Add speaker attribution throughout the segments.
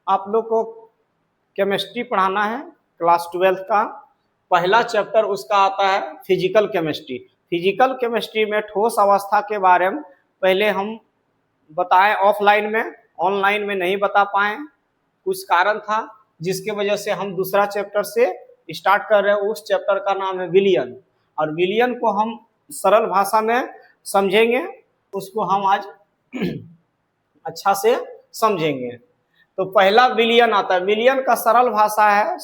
Speaker 1: आप लोग को केमिस्ट्री पढ़ाना है। क्लास 12 का पहला चैप्टर उसका आता है फिजिकल केमिस्ट्री। फिजिकल केमिस्ट्री में ठोस अवस्था के बारे में पहले हम बताएं ऑफलाइन में, ऑनलाइन में नहीं बता पाए, कुछ कारण था जिसके वजह से हम दूसरा चैप्टर से स्टार्ट कर रहे हैं। उस चैप्टर का नाम है विलियन, और विलियन को हम सरल भाषा में समझेंगे, उसको हम आज अच्छा से समझेंगे। तो पहला विलियन आता है। विलियन का सरल भाषा है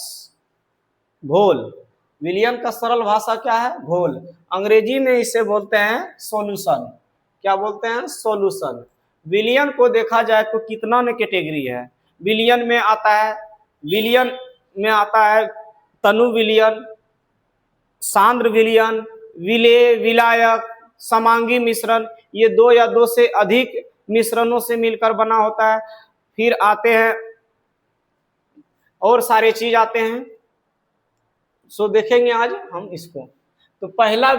Speaker 1: घोल। विलियन का सरल भाषा क्या है? घोल। अंग्रेजी में इसे बोलते हैं सॉल्यूशन। क्या बोलते हैं? सॉल्यूशन। विलियन को देखा जाए तो कितना में कैटेगरी है? विलियन में आता है तनु विलियन, सांद्र विलियन, विलेय, विलायक, समांगी मिश्रण। ये दो या दो से अधिक मिश्रणों से मिलकर बना होता है। फिर आते हैं और सारे चीज आते हैं, सो देखेंगे आज हम इसको। तो पहला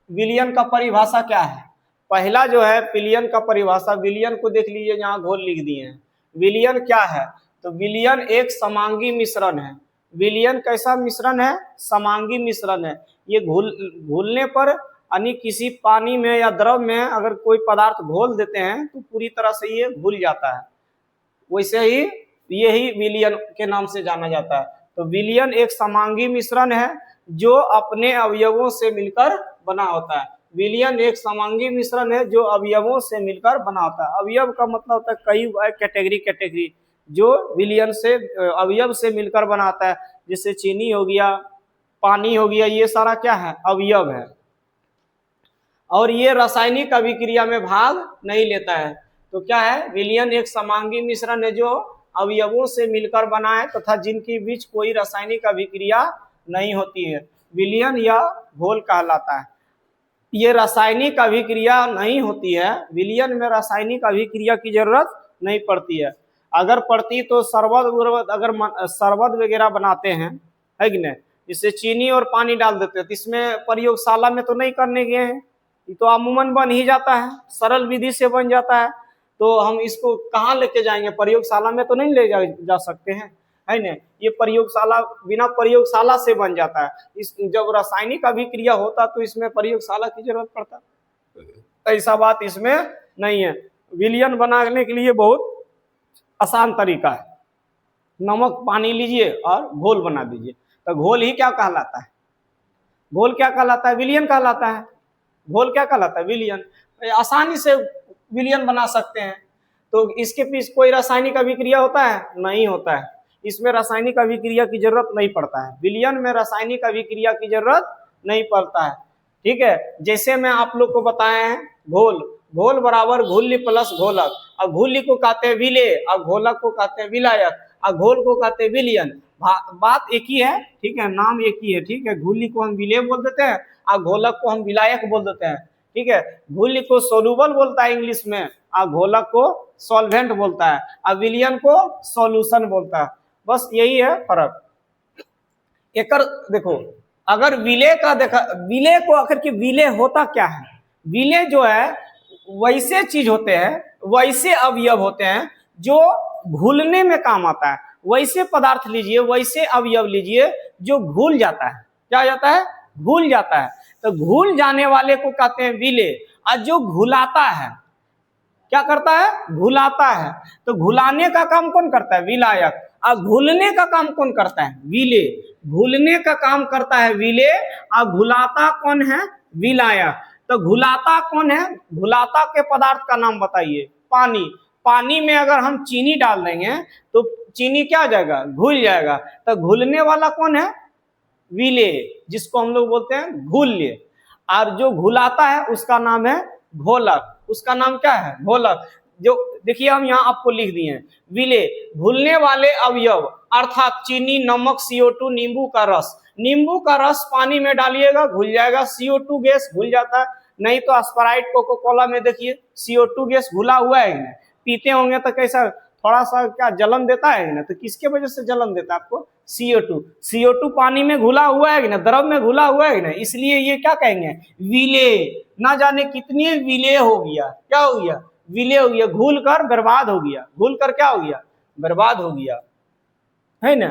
Speaker 1: विलियन का परिभाषा क्या है? पहला जो है विलियन का परिभाषा, विलियन को देख लीजिए, यहाँ घोल लिख दिए हैं। विलियन क्या है? तो विलियन एक समांगी मिश्रण है। विलियन कैसा मिश्रण है? समांगी मिश्रण है। ये घुलने पर यानी किसी पानी में या द्रव में अगर कोई पदार्थ घोल देते हैं तो पूरी तरह से ये घुल जाता है। वैसे ही यही विलियन के नाम से जाना जाता है। तो विलियन एक समांगी मिश्रण है जो अपने अवयवों से मिलकर बना होता है। विलियन एक समांगी मिश्रण है जो अवयवों से मिलकर बना होता है। अवयव का मतलब होता है कई कैटेगरी जो विलियन से अवयव से मिलकर बनाता है। जैसे चीनी हो गया, पानी हो गया, ये सारा क्या है? अवयव है। और ये रासायनिक अभिक्रिया में भाग नहीं लेता है। तो क्या है? विलियन एक समांगी मिश्रण है जो अवयवों से मिलकर बना है तथा जिनके बीच कोई रासायनिक अभिक्रिया नहीं होती है। विलियन या घोल कहलाता है। ये रासायनिक अभिक्रिया नहीं होती है। विलियन में रासायनिक अभिक्रिया की जरूरत नहीं पड़ती है। अगर पड़ती तो शरबत वगैरह बनाते हैं, है कि नहीं? जिससे चीनी और पानी डाल देते हैं, तो इसमें प्रयोगशाला में तो नहीं करने गए हैं, ये तो अमूमन बन ही जाता है, सरल विधि से बन जाता है। तो हम इसको कहाँ लेके जाएंगे? प्रयोगशाला में तो नहीं ले जा सकते हैं, है ना? ये प्रयोगशाला बिना प्रयोगशाला से बन जाता है। इस जब रासायनिक अभिक्रिया होता तो इसमें प्रयोगशाला की जरूरत पड़ता, ऐसा बात इसमें नहीं है। विलियन बनाने के लिए बहुत आसान तरीका है। नमक पानी लीजिए और घोल बना दीजिए। तो घोल ही क्या कहलाता है? घोल क्या कहलाता है? विलियन कहलाता है। घोल क्या कहलाता है? विलियन। आसानी से विलियन बना सकते हैं। तो इसके पीछे कोई रासायनिक अभिक्रिया होता है? नहीं होता है। इसमें रासायनिक अभिक्रिया की जरूरत नहीं पड़ता है। विलियन में रासायनिक अभिक्रिया की जरूरत नहीं पड़ता है। ठीक है, जैसे मैं आप लोग को बताया है घोल। घोल बराबर घुल्ली प्लस घोलक। और घुल्ली को कहते हैं विलेय और घोलक को कहते हैं विलायक और घोल को कहते हैं विलियन। बात एक ही है, ठीक है, नाम एक ही है। ठीक है, घुल्ली को हम विलेय बोल देते हैं और घोलक को हम विलायक बोल देते हैं। ठीक है, घुल्ली को सोल्यूबल बोलता है इंग्लिश में और घोलक को सॉल्वेंट बोलता है और विलियन को सॉल्यूशन बोलता है। बस यही है फर्क। एक देखो, अगर विलेय का देखा, विलेय को आखिर की विलेय होता क्या है? विलेय जो है वैसे चीज होते हैं, वैसे अवयव होते हैं जो घुलने में काम आता है। वैसे पदार्थ लीजिए, वैसे अवयव लीजिए जो घुल जाता है। क्या जाता है? घुल जाता है। तो घुल जाने वाले को कहते हैं विलेय। और जो घुलाता है क्या करता है? घुलाता है। तो घुलाने का काम कौन करता है? विलायक। और घुलने का काम कौन करता है? विलेय। घुलने का काम करता है विलेय और घुलाता कौन है? विलायक। तो घुलाता कौन है? घुलाता के पदार्थ का नाम बताइए। पानी। पानी में अगर हम चीनी डाल देंगे तो चीनी क्या हो जाएगा? घुल जाएगा। तो घुलने वाला कौन है? विलेय, जिसको हम लोग बोलते हैं घुल्य। और जो घुलाता है उसका नाम है घोलक। उसका नाम क्या है? घोलक। जो देखिए हम यहाँ आपको लिख दिए हैं विलेय, घुलने वाले अवयव अर्थात चीनी, नमक, CO2, नींबू का रस। नींबू का रस पानी में डालिएगा घुल जाएगा, CO2 गैस घुल जाता है। नहीं तो स्प्राइट, कोको कोला में देखिए CO2 गैस घुला हुआ है ना, पीते होंगे तो कैसा थोड़ा सा क्या जलन देता है ना? तो किसके वजह से जलन देता है आपको? CO2 पानी में घुला हुआ है ना, द्रव में घुला हुआ है ना, इसलिए ये क्या कहेंगे? विलेय। ना जाने कितनी विलेय हो गया। क्या हो गया? विलेय हो गया। घुल कर बर्बाद हो गया। घुल कर क्या हो गया? बर्बाद हो गया, है ना।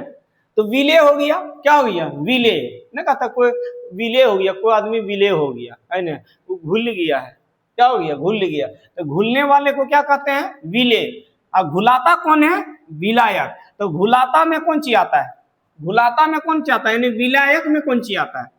Speaker 1: तो विलय हो गया, क्या हो गया, विलय ना, कहता कोई विलय हो गया, कोई आदमी विलय हो गया, है ना, वो घुल गया है, क्या हो गया, घुल गया। तो घुलने वाले को क्या कहते हैं, विलय। और घुलाता कौन है, विलायक। तो घुलाता में कौन चीज आता है, घुलाता में कौन चीज आता है, यानी विलायक में कौन चीज आता है,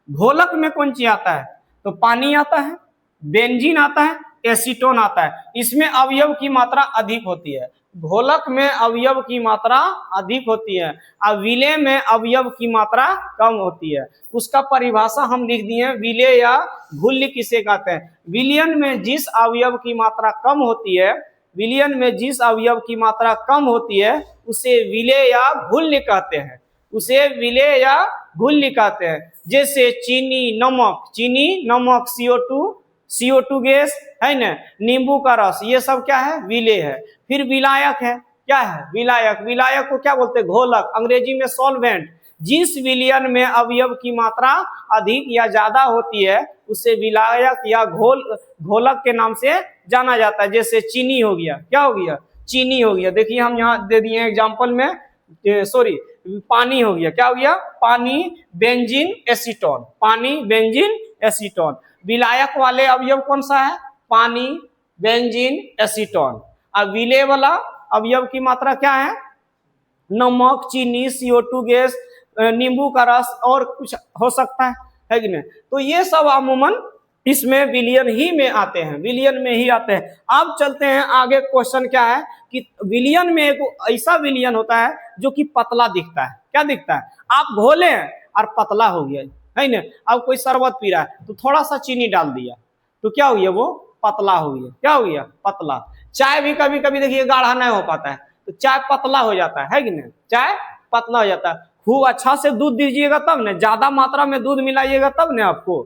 Speaker 1: घोलक में कौन चीज आता है, तो पानी आता है, बेंजीन आता है, एसीटोन आता है। इसमें अवयव की मात्रा अधिक होती है, घोलक में अवयव की मात्रा अधिक होती है और विलय में अवयव की मात्रा कम होती है। उसका परिभाषा हम लिख दिए, विलय या घुल्य किसे कहते हैं। विलयन में जिस अवयव की मात्रा कम होती है, विलयन में जिस अवयव की मात्रा कम होती है उसे विलय या घुल्य कहते हैं, उसे विलय या घुल्य कहते हैं। जैसे चीनी, नमक, CO2 गैस, है ना, नींबू का रस, ये सब क्या है, विलय है। फिर विलायक है, क्या है, विलायक को क्या बोलते हैं, घोलक, अंग्रेजी में सॉल्वेंट। जिस विलयन में अवयव की मात्रा अधिक या ज्यादा होती है उसे विलायक या घोलक के नाम से जाना जाता है। जैसे चीनी हो गया, क्या हो गया, चीनी हो गया। देखिए हम यहाँ दे दिए एग्जाम्पल में, पानी हो गया, क्या हो गया, पानी, बेंजीन, एसीटोन, पानी, बेंजीन, एसीटोन। विलायक वाले अवयव कौन सा है, पानी, बेंजीन, एसीटोन। अब विलय वाला अवयव की मात्रा क्या है, नमक, चीनी, CO2 गैस, नींबू का रस और कुछ हो सकता है कि नहीं। तो ये सब अमूमन इसमें विलयन ही में आते हैं, विलयन में ही आते हैं। अब चलते हैं आगे, क्वेश्चन क्या है कि विलयन में एक ऐसा विलयन होता है जो कि पतला दिखता है, क्या दिखता है, आप घोले और पतला हो गया, है ना। अब कोई शरबत पी रहा है तो थोड़ा सा चीनी डाल दिया तो क्या हो गया, वो पतला हो गया, क्या हो गया, पतला। चाय भी कभी कभी देखिए गाढ़ा नहीं हो पाता है तो चाय पतला हो जाता है कि नहीं, चाय पतला हो जाता है। खूब अच्छा से दूध दीजिएगा तब ना, ज्यादा मात्रा में दूध मिलाइएगा तब ना आपको,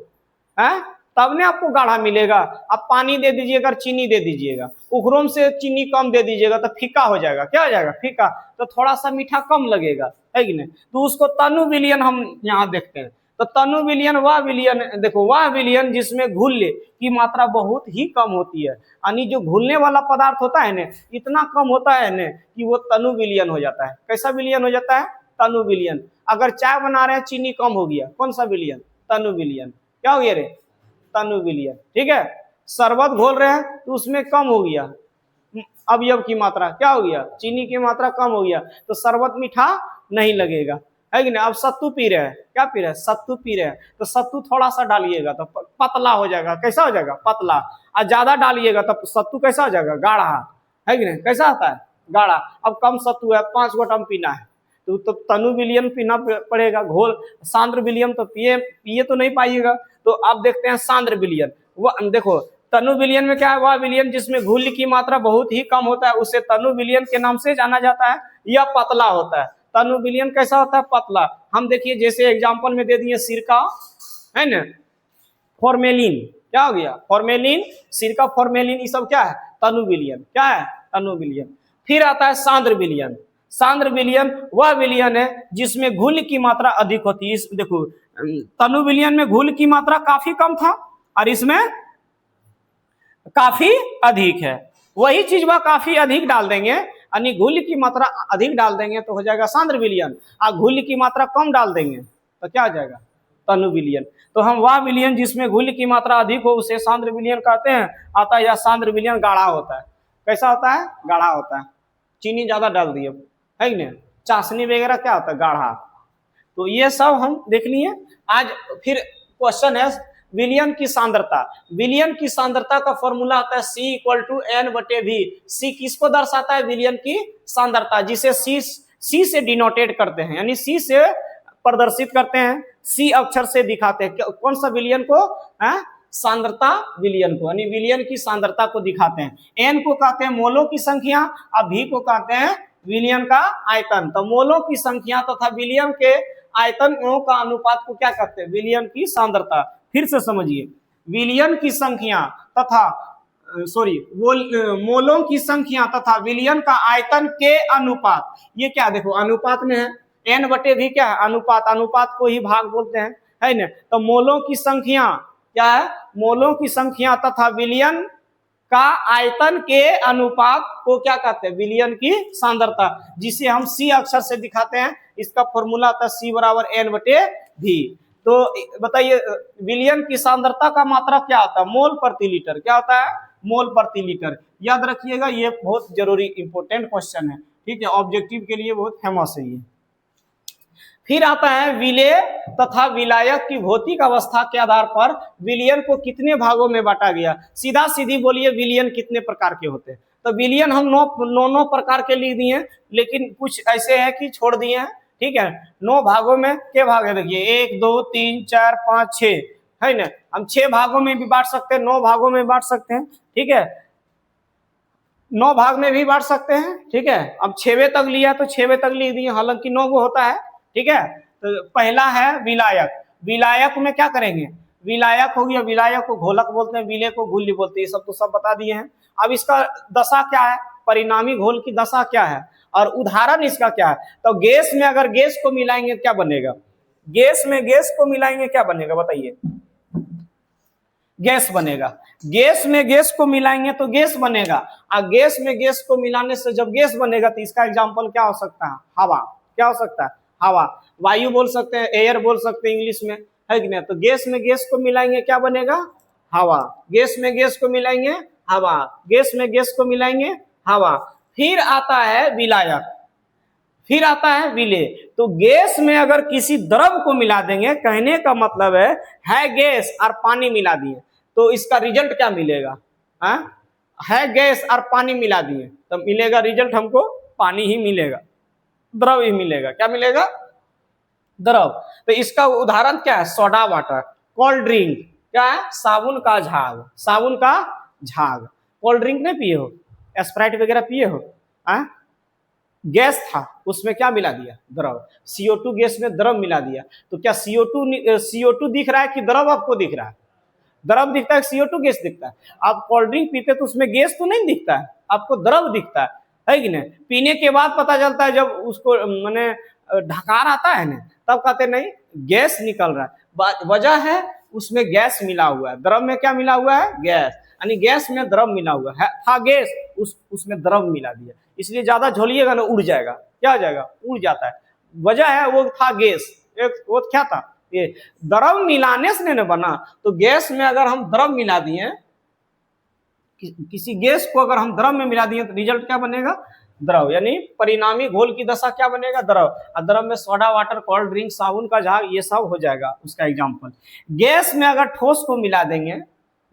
Speaker 1: है तब ने आपको गाढ़ा मिलेगा। आप पानी दे दीजिएगा, चीनी दे दीजिएगा, उखरोम से चीनी कम दे दीजिएगा तो फीका हो जाएगा, क्या हो जाएगा, फीका, तो थोड़ा सा मीठा कम लगेगा, है कि नहीं। तो उसको तनु विलयन हम यहाँ देखते हैं। तो तनु विलयन वह विलयन, देखो वह विलयन जिसमें घुल्य की मात्रा बहुत ही कम होती है, यानी जो घुलने वाला पदार्थ होता है ना इतना कम होता है ना कि वो तनु विलयन हो जाता है। कैसा विलयन हो जाता है, तनु विलयन। अगर चाय बना रहे हैं चीनी कम हो गया, कौन सा विलयन, तनु विलयन, क्या हो गया रे, तनु विलयन, ठीक है। शरबत घोल रहे हैं तो उसमें कम हो गया अवयव की मात्रा, क्या हो गया, चीनी की मात्रा कम हो गया तो शरबत मीठा नहीं लगेगा, है कि नहीं। अब सत्तू पी रहे हैं, क्या पी रहे हैं, सत्तू पी रहे हैं तो सत्तू थोड़ा सा डालिएगा तो पतला हो जाएगा, कैसा हो जाएगा, पतला। और ज्यादा डालिएगा तब सत्तू कैसा हो जाएगा, गाढ़ा, है कि नहीं, कैसा आता है, गाढ़ा। अब कम सत्तू है, 5 गोटम पीना है तो तनु विलयन पीना पड़ेगा, घोल सांद्र विलयन तो पिए तो नहीं पाइएगा। तो आप देखते हैं सांद्र विलयन, वह देखो तनु विलयन में क्या है, वह विलयन जिसमें घुल्य की मात्रा बहुत ही कम होता है उसे तनु विलयन के नाम से जाना जाता है। यह पतला होता है, तनु विलयन कैसा होता है, पतला। हम देखिए जैसे एग्जांपल में दे दिए सिरका, है ना, फॉर्मेलिन, क्या हो गया, फॉर्मेलिन, सिरका, फॉर्मेलिन, ये सब क्या है, तनु विलयन, क्या है, तनु विलयन। फिर आता है सांद्र विलयन। सांद्र विलयन वह विलयन है जिसमें घुल्य की मात्रा अधिक होती है। देखो तनु विलयन में घुल्य की मात्रा काफी कम था और इसमें काफी अधिक है। वही चीज वह काफी अधिक डाल देंगे, यानी घुल्य की मात्रा अधिक डाल देंगे तो हो जाएगा सांद्र विलयन, और घुल्य की मात्रा कम डाल देंगे तो क्या हो जाएगा, तनु विलयन। तो हम वह विलयन जिसमें घुल्य की मात्रा अधिक हो उसे सांद्र विलयन कहते हैं। आता है या सांद्र विलयन गाढ़ा होता है, कैसा होता है, गाढ़ा होता है, चीनी ज्यादा डाल दिए, है कि नहीं, चाशनी वगैरह क्या होता है, गाढ़ा। तो ये सब हम देख लिए। आज फिर क्वेश्चन है विलयन की सांद्रता। विलयन की सांद्रता का फॉर्मूला आता है C=N/V। C किसको दर्शाता है, विलयन की सांद्रता, जिसे C से डिनोटेट करते हैं, यानी C से प्रदर्शित करते हैं, C अक्षर से दिखाते हैं। कौन सा विलयन को, सांद्रता विलयन को, यानी विलयन की सांद्रता को दिखाते हैं। N को कहते हैं मोलों की संख्या और V को कहते हैं विलयन का आयतन। तो मोलों की संख्या तथा विलयन के आयतनों का अनुपात को क्या कहते हैं, विलयन की सांद्रता। फिर से समझिए, विलयन की संख्या तथा मोलों की संख्या तथा विलयन का आयतन के अनुपात, ये क्या देखो अनुपात में है, N/V क्या है, अनुपात, अनुपात को ही भाग बोलते हैं, है ना। तो मोलों की संख्या क्या है, मोलों की संख्या तथा विलयन का आयतन के अनुपात को क्या कहते हैं, विलयन की सांद्रता, जिसे हम सी अक्षर से दिखाते हैं। इसका फॉर्मूला आता है सी बराबर एन बटे वी। तो बताइए विलयन की सांद्रता का मात्रा क्या होता है, मोल प्रति लीटर। क्या होता है, मोल प्रति लीटर। याद रखिएगा, ये बहुत जरूरी इंपॉर्टेंट क्वेश्चन है, ठीक है, ऑब्जेक्टिव के लिए बहुत फेमस है ये। फिर आता है विलेय तथा विलायक की भौतिक अवस्था के आधार पर विलयन को कितने भागों में बांटा गया। सीधा सीधी बोलिए विलयन कितने प्रकार के होते हैं। तो विलयन हम नौ प्रकार के लिख दिए, लेकिन कुछ ऐसे हैं कि छोड़ दिए हैं, ठीक है। 9 भागों में के भाग है, देखिए 1 2 3 4 5 6 है ना। हम 6 भागों में भी बांट सकते हैं, 9 भागों में बांट सकते हैं, ठीक है, 9 भाग में भी बांट सकते हैं, ठीक है। अब 6वें तक लिया तो 6वें तक लिख दिए, हालांकि 9 को होता है, ठीक है। तो पहला है विलायक। विलायक में क्या करेंगे, विलायक हो गया, विलायक को घोलक बोलते हैं, विलय को घुल्ली बोलते हैं, ये सब तो सब बता दिए हैं। अब इसका दशा क्या है, परिणामी घोल की दशा क्या है और उदाहरण इसका क्या है। तो गैस में अगर गैस को मिलाएंगे क्या बनेगा, गैस में गैस को मिलाएंगे क्या बनेगा, बताइए, गैस बनेगा। गैस में गैस को मिलाएंगे तो गैस बनेगा, और गैस में गैस को मिलाने से जब गैस बनेगा तो इसका एग्जांपल क्या हो सकता है, हवा। क्या हो सकता है, हवा। वायु बोल सकते हैं, एयर बोल सकते हैं इंग्लिश में, है कि नहीं। तो गैस में गैस को मिलाएंगे क्या बनेगा, हवा। गैस में गैस को मिलाएंगे हवा, गैस में गैस को मिलाएंगे हवा। फिर आता है विलायक, फिर आता है विलेय। तो गैस में अगर किसी द्रव को मिला देंगे, कहने का मतलब है गैस और पानी मिला दिए तो इसका रिजल्ट क्या मिलेगा, है गैस और पानी मिला दिए तो मिलेगा रिजल्ट हमको पानी ही मिलेगा, द्रव ही मिलेगा। क्या मिलेगा, द्रव। तो इसका उदाहरण क्या है, सोडा वाटर, कोल्ड ड्रिंक, क्या है, साबुन का झाग, साबुन का झाग। कोल्ड ड्रिंक नहीं पिए हो, स्प्राइट वगैरह पिए हो, गैस था उसमें क्या मिला दिया, द्रव। CO2 गैस में द्रव मिला दिया। तो क्या CO2 दिख रहा है कि द्रव आपको दिख रहा है, द्रव दिखता है, CO2 गैस दिखता है। आप कोल्ड ड्रिंक पीते तो उसमें गैस तो नहीं दिखता है, आपको द्रव दिखता है कि नहीं। पीने के बाद पता चलता है, जब उसको मैंने ढकार आता है ना, तब कहते नहीं गैस निकल रहा है। वजह है उसमें गैस मिला हुआ है, द्रव में क्या मिला हुआ है, गैस, यानी गैस में द्रव मिला हुआ है, था गैस, उसमें द्रव मिला दिया, इसलिए ज्यादा झोलिएगा ना उड़ जाएगा। क्या हो जाएगा, उड़ जाता है। वजह है वो था गैस, वो क्या था, ये द्रव मिलाने से नहीं बना। तो गैस में अगर हम द्रव मिला दिए, किसी गैस को अगर हम द्रव में मिला दिए तो रिजल्ट क्या बनेगा, द्रव, यानी परिणामी घोल की दशा क्या बनेगा, द्रव। और द्रव में सोडा वाटर, कोल्ड ड्रिंक, साबुन का झाग, ये सब हो जाएगा उसका एग्जाम्पल। गैस में अगर ठोस को मिला देंगे,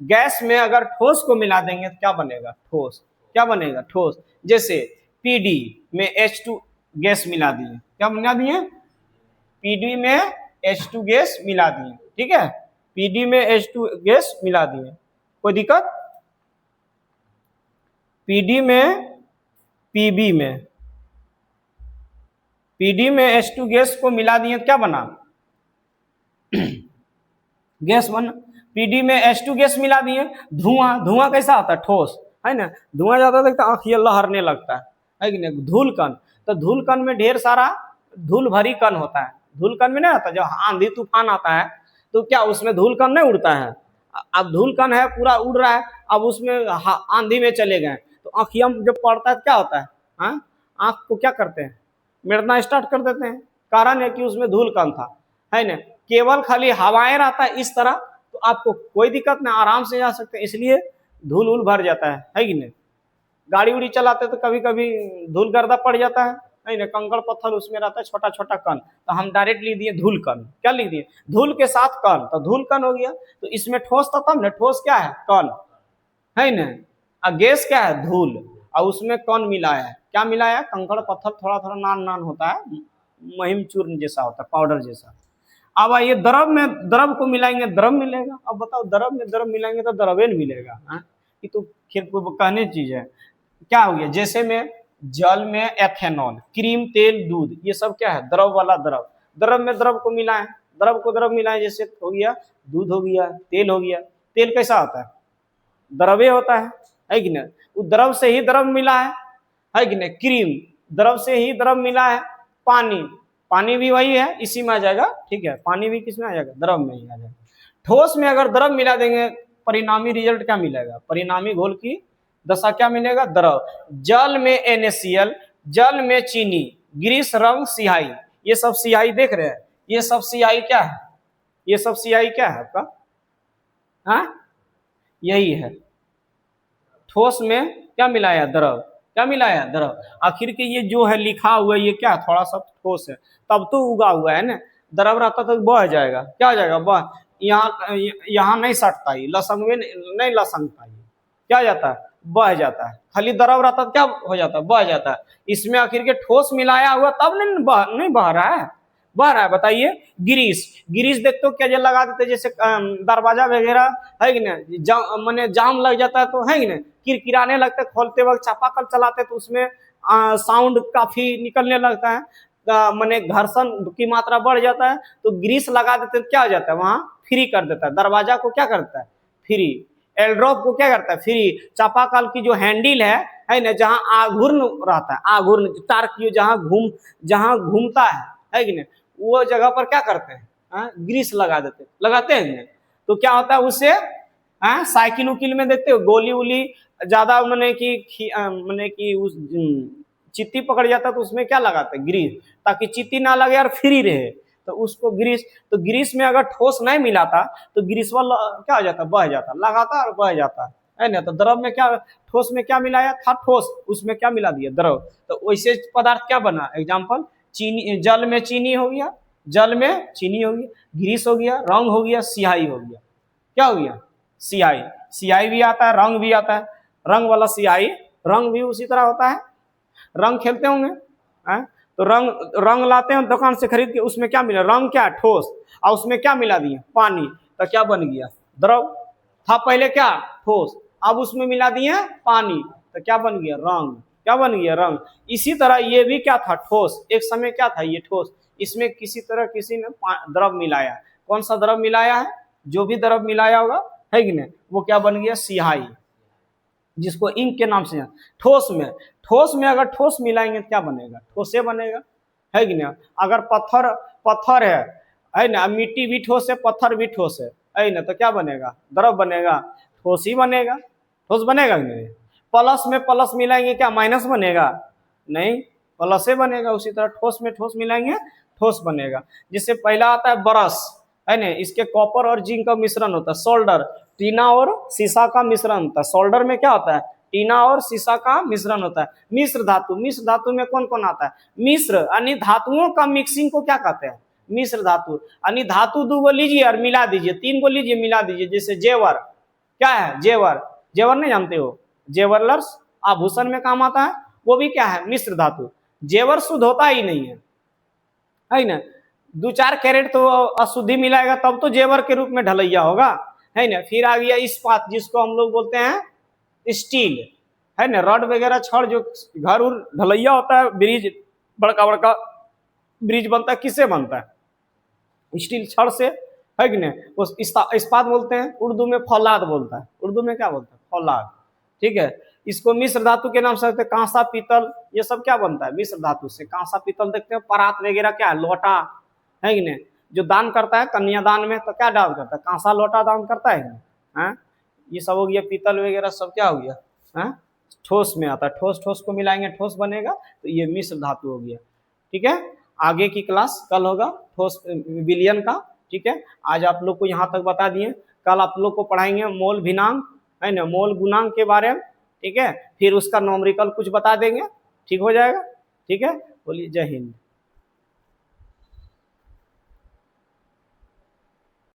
Speaker 1: गैस में अगर ठोस को मिला देंगे तो क्या बनेगा, ठोस। क्या बनेगा, ठोस। जैसे PD में H2 गैस मिला दिए, क्या मिला दिए, PD में H2 गैस मिला दिए, ठीक है, PD में H2 गैस मिला दिए, कोई दिक्कत। PD में PB में, PD में H2 गैस को मिला दिए क्या बना, गैस बना। PD में H2 गैस मिला दिए, धुआं, धुआं कैसा आता है, ठोस, है ना। धुआं ज्यादा देखता आँख ये लहरने लगता है कि नहीं। धूल कण, तो धूल कण में ढेर सारा धूल भरी कण होता है। धूल कण में नहीं आता, जब आंधी तूफान आता है तो क्या उसमें धूल कण नहीं उड़ता है। अब धूल कण है पूरा उड़ रहा है, अब उसमें आंधी में चले गए तो आँखिया जब पड़ता है क्या होता है, आँख को क्या करते हैं, मिड़ना स्टार्ट कर देते हैं। कारण है कि उसमें धूल कण था, है ना। केवल खाली हवाएं रहता है इस तरह तो आपको कोई दिक्कत नहीं, आराम से जा सकते हैं, इसलिए धूल उल भर जाता है कि नहीं। गाड़ी उड़ी चलाते तो कभी कभी धूल गर्दा पड़ जाता है ना, कंकड़ पत्थर उसमें रहता है, छोटा छोटा कण, तो हम डायरेक्ट लिख दिए धूल कण। क्या लिख दिए, धूल के साथ कण, तो धूल कण हो गया। तो इसमें ठोस था तब ना, ठोस क्या है, कण, है ना। और गैस क्या है, धूल, और उसमें कण मिलाया है, क्या मिलाया है, कंकड़ पत्थर, थोड़ा थोड़ा नान नान होता है, महीन चूर्ण जैसा होता है, पाउडर जैसा। अब आइए द्रव में द्रव को मिलाएंगे, द्रव मिलेगा। अब बताओ द्रव में द्रव मिलाएंगे तो द्रवेन मिलेगा, ये तो खेत को कहने चीज है। क्या हो गया, जैसे में जल में एथेनॉल, क्रीम, तेल, दूध, ये सब क्या है, द्रव वाला द्रव। द्रव में द्रव को मिलाएं, द्रव को द्रव मिलाएं, जैसे हो गया दूध, हो गया तेल, हो गया। तेल कैसा होता है, द्रव्य होता है कि नहीं। वो द्रव से ही द्रव मिला है कि नहीं। क्रीम, द्रव से ही द्रव मिला है। पानी, पानी भी वही है, इसी में आ जाएगा, ठीक है। पानी भी किस में आ जाएगा, द्रव में ही आ जाएगा। ठोस में अगर द्रव मिला देंगे परिणामी रिजल्ट क्या मिलेगा, परिणामी घोल की दशा क्या मिलेगा, द्रव। जल में NaCl, जल में चीनी, ग्रीस, रंग, सिहाई, ये सब सिहाई देख रहे हैं, ये सब सिहाई क्या है, ये सब सिहाई क्या है आपका, हाँ यही है। ठोस में क्या मिलाया, द्रव, क्या मिलाया, द्रव। आखिर के ये जो है लिखा हुआ ये क्या, थोड़ा सा ठोस है, तब तो उगा हुआ है ना, द्रव रहता तो बह जाएगा, क्या हो जाएगा, बह, यहाँ नहीं सटता, ये लसंग में नहीं लसंगता, ये क्या जाता है, बह जाता है। खाली द्रव रहता तो क्या हो जाता है, बह जाता है। इसमें आखिर के ठोस मिलाया हुआ तब नहीं बह रहा है, बह रहा है, बताइए। ग्रीस, ग्रीस देखते हो क्या जल लगा देते, जैसे दरवाजा वगैरह है कि ना, मैंने जाम लग जाता है तो है कि ना, किरकिराने लगता है, खोलते वक्त चापाकल चलाते तो उसमें साउंड काफी निकलने लगता है, मैंने घर्षण की मात्रा बढ़ जाता है, तो ग्रीस लगा देते तो क्या हो जाता है, वहां फ्री कर देता है, दरवाजा को क्या करता है, फ्री। एल्ड्रॉप को क्या करता है, फ्री। चापाकल की जो हैंडल है ना, जहां आघूर्ण रहता है, आघूर्ण टार्क जहां घूमता है कि नहीं, वो जगह पर क्या करते हैं, ग्रीस लगा देते, लगाते हैं। तो क्या होता है उससे, साइकिल उकिल में देखते हो गोली उली ज्यादा मैंने कि उस चित्ती पकड़ जाता है तो उसमें क्या लगाते हैं, ग्रीस, ताकि चित्ती ना लगे और फ्री रहे, तो उसको ग्रीस। तो ग्रीस में अगर ठोस नहीं मिलाता तो ग्रीस वाला क्या हो जाता, बह जाता, लगाता और बह जाता है ना। तो द्रव में क्या, ठोस में क्या मिलाया था, ठोस, उसमें क्या मिला दिया, द्रव। तो वैसे पदार्थ क्या बना, एग्जाम्पल चीनी, जल में चीनी हो गया, जल में चीनी हो गया, ग्रीस हो गया, रंग हो गया, सिहाई हो गया, क्या हो गया, सिहाई। सिहाई भी आता है, रंग भी आता है, रंग वाला सिहाई, रंग भी उसी तरह होता है, रंग खेलते होंगे, तो रंग लाते हैं दुकान से खरीद के, उसमें क्या मिला, रंग क्या, ठोस, और उसमें क्या मिला दिए, पानी, तो क्या बन गया, द्रव। था पहले क्या, ठोस, अब उसमें मिला दिए पानी, तो क्या बन गया, रंग, क्या बन गया, रंग। इसी तरह ये भी क्या था, ठोस, एक समय क्या था ये ठोस, इसमें किसी तरह किसी ने द्रव मिलाया, कौन सा द्रव मिलाया है, जो भी द्रव मिलाया होगा है कि नहीं, वो क्या बन गया, सिहाई, जिसको इंक के नाम से। ठोस में अगर ठोस मिलाएंगे क्या बनेगा, ठोसे बनेगा, है कि नहीं। अगर पत्थर है ना, मिट्टी भी ठोस है, पत्थर भी ठोस है ना, तो क्या बनेगा, द्रव बनेगा, ठोस ही बनेगा, ठोस बनेगा कि नहीं। प्लस में प्लस मिलाएंगे क्या माइनस बनेगा, नहीं, प्लस से बनेगा। उसी तरह ठोस में ठोस मिलाएंगे ठोस बनेगा। जिससे पहला आता है ब्रश, है ना, इसके कॉपर और जिंक का मिश्रण होता है। सोल्डर, टीना और सीसा का मिश्रण होता है। सोल्डर में क्या होता है, टीना और सीसा का मिश्रण होता है। मिश्र धातु, मिश्र धातु में कौन कौन आता है, मिश्र यानी धातुओं का मिक्सिंग को क्या कहते हैं, मिश्र धातु। यानी धातु 2 गो लीजिए और मिला दीजिए, 3 गो लीजिए मिला दीजिए। जैसे जेवर, क्या है जेवर, जेवर नहीं जानते हो, जेवरलर्स आभूषण में काम आता है, वो भी क्या है, मिश्र धातु। जेवर शुद्ध होता ही नहीं है ना, 2-4 कैरेट तो अशुद्धि मिलाएगा तब तो जेवर के रूप में ढलैया होगा, है ना। फिर आ गया इस्पात, जिसको हम लोग बोलते हैं स्टील, है ना, रड वगैरह छड़ जो घर उर ढलैया होता है, ब्रिज, बड़का बड़का ब्रिज बनता है, किससे बनता है, स्टील छड़ से, है कि नहीं। उस इस्पात बोलते हैं, उर्दू में फौलाद बोलता है, उर्दू में क्या बोलता है, फौलाद, ठीक है। इसको मिश्र धातु के नाम से, कांसा पीतल, ये सब क्या बनता है, मिश्र धातु से। कांसा पीतल देखते हैं, परात वगैरह क्या है, लोटा, है कि नहीं, जो दान करता है कन्यादान में, तो क्या दान करता है, कांसा लोटा दान करता है, ये सब हो गया, पीतल वगैरह सब क्या हो गया, ठोस में आता है। ठोस ठोस को मिलाएंगे ठोस बनेगा, तो ये मिश्र धातु हो गया, ठीक है। आगे की क्लास कल होगा ठोस विलयन का, ठीक है। आज आप लोग को यहाँ तक बता दिए, कल आप लोग को पढ़ाएंगे मोल भिन्नांक, है ना, मोल गुणांक के बारे में, ठीक है। फिर उसका नॉमरिकल कुछ बता देंगे, ठीक हो जाएगा, ठीक है। बोलिए जय हिंद।